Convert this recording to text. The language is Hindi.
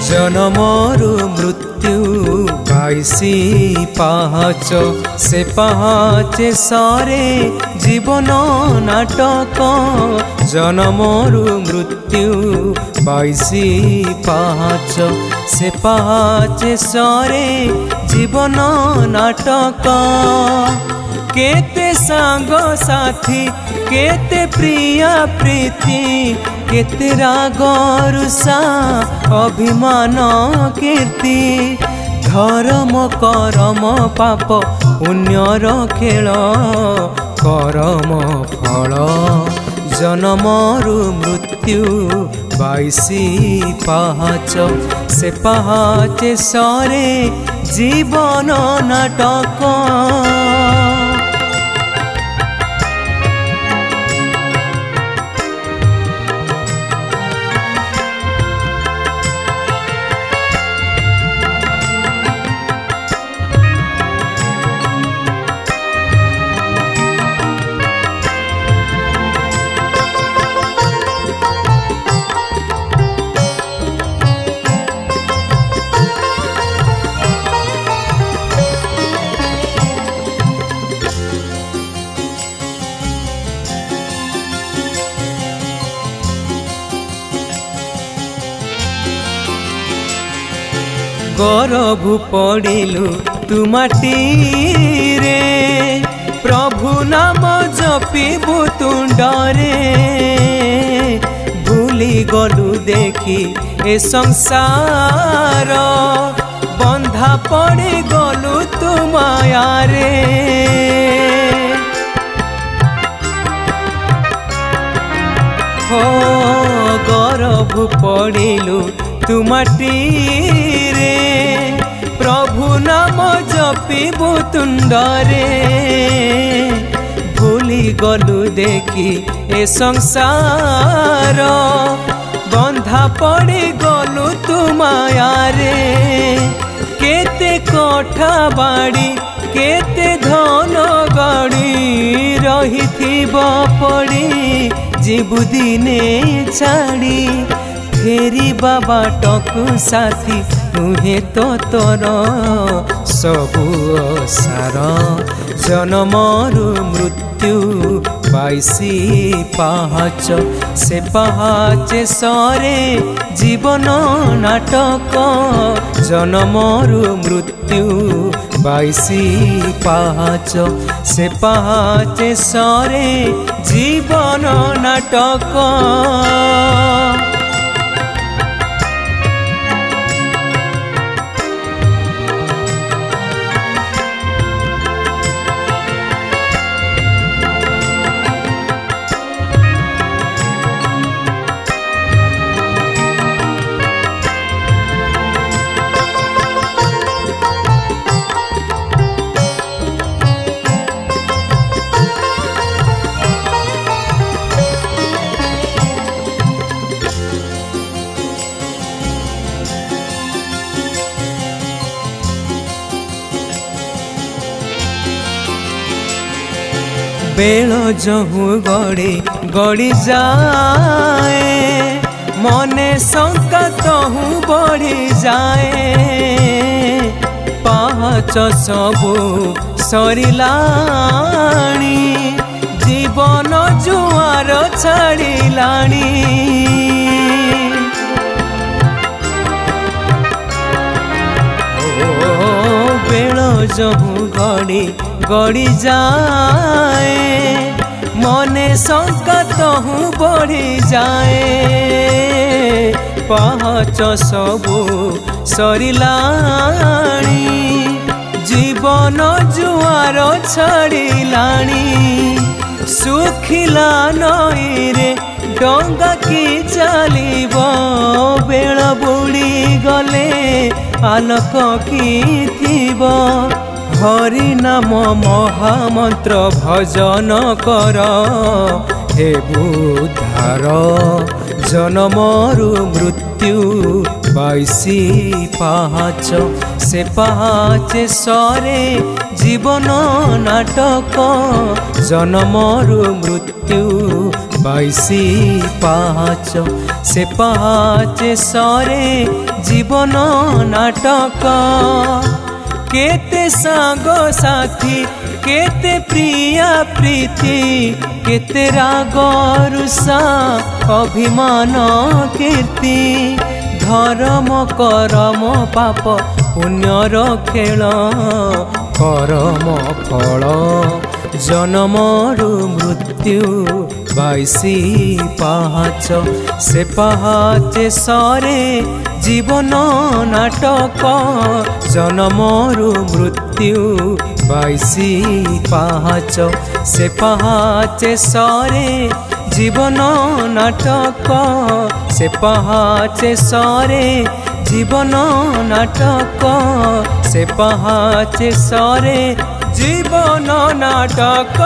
जन्मरु मृत्यु 22 पाहाच से पाहाचे सरे जीवन नाटक जन्मरु मृत्यु 22 पाहाच से पाहाचे सरे जीवन नाटक केते सांग साथी केते प्रिया प्रीति केते राग रुषा अभिमान कीर्ति धर्म करम पाप पुण्यर खेल करम फल जन्मरु मृत्यु 22 पाहाच से पाहाचे सरे जीवन नाटक गौरव पड़िलु तु माटी रे प्रभु नाम जपिबु तुंडरे भूली गलु देखी ए संसार बंधा पड़ी गलु तु माया रे हो गौरव पड़िलु तु माटी रे प्रभु नाम जपिबु तुंडरे भूली गलु देखी ए संसार बंधा पड़ी गलु तु माया रे केते कोठा बाड़ी केते धन गड़ी रहिथिबो पड़ी जीवु दिने छाड़ी फेरी बाबा टकु साथी तुहे तो तोर सबु सार जन्मरु मृत्यु 22 पाहाच से पाहाचे सरे जीवन नाटक जन्मरु मृत्यु 22 पाहाच से पाहाचे सरे जीवन नाटक बेल जहु गड़ी गड़ी जाए मने शंका तहु बढ़ी जाए पाहाच सबु सरिलाणी जीवन जुआर छाड़िलाणी बेल जहु गड़ी गड़ी जाए मने शंका तहु बढ़ी जाए पाहाच सबु सरिलाणी जीवन जुआर छाड़िलाणी सुखिला नई रे डंगा की चलिबो बेल बुड़ी गले आलोक की थिबो हरि नाम महामंत्र भजन कर हे बुद्धार जन्मरु मृत्यु 22 पाहाच से पाहाचे सरे जीवन नाटक जन्मरु मृत्यु 22 पाहाच से पाहाचे सरे जीवन नाटक केते सांग साथी केते प्रिया प्रीति केते राग रुषा अभिमान कीर्ति धर्म करम पाप पुण्यर खेल करम फल जन्मरु मृत्यु 22 पाहाच से पाहाचे सरे जीवन नाटक जन्मरु मृत्यु 22 पाहाच से पाहाचे सरे जीवन नाटक से पाहाचे सरे जीवन नाटक से पाहाचे सरे जीवन नाटक।